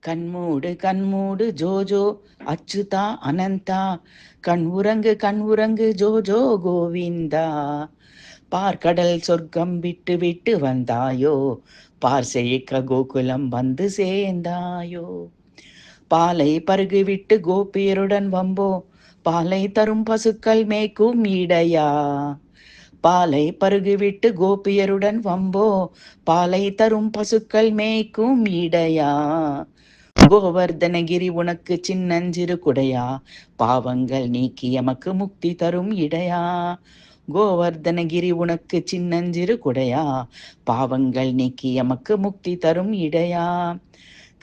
கண்மூடு கண்மூடு ஜோஜோ அச்சுதா அனந்தா, கண் உறங்கு ஜோஜோ கோவிந்தா. பார்க்கடல் சொர்க்கம் விட்டு விட்டு வந்தாயோ, பார் செழிக்க கோகுலம் வந்து சேர்ந்தாயோ. பாலை பருகு விட்டு கோபியருடன் வம்போ, பாலை தரும் பசுக்கள் மேய்க்கும் இடையா. பாலை பருகு விட்டு கோபியருடன் வம்போ, பாலை தரும் பசுக்கள் மேய்க்கும் இடையா. கோவர்தனகிரி உனக்கு சின்னஞ்சிறு குடையா, பாவங்கள் நீக்கி எமக்கு முக்தி தரும் இடையா. கோவர்தனகிரி உனக்கு சின்னஞ்சிறு குடையா, பாவங்கள் நீக்கி எமக்கு முக்தி தரும் இடையா.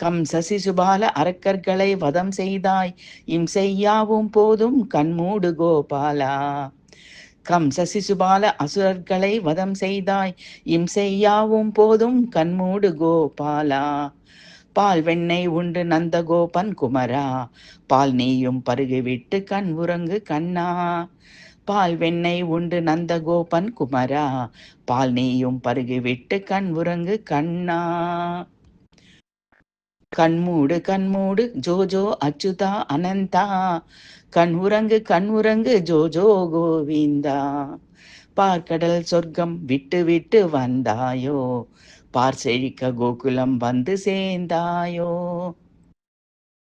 கம்ச சிசுபால அரக்கர்களை வதம் செய்தாய், இம்சையாவும் போதும் கண்மூடு கோபாலா. கம்ச சிசுபால அசுரர்களை வதம் செய்தாய், இம்சையாவும் போதும் கண்மூடு கோபாலா. பால் வெண்ணெய் உண்டு நந்தகோபன் குமரா, பால் நெய்யும் பருகிவிட்டு கண் உறங்கு கண்ணா. பால் வெண்ணெய் உண்டு நந்தகோபன் குமரா, பால் நெய்யும் பருகிவிட்டு கண் உறங்கு கண்ணா. கண்மூடு கண்மூடு ஜோஜோ அச்சுதா அனந்தா, கண் உறங்கு ஜோஜோ கோவிந்தா. பார்க்கடல் சொர்க்கம் விட்டு விட்டு வந்தாயோ, பார் செழிக்க கோகுலம் வந்து சேர்ந்தாயோ.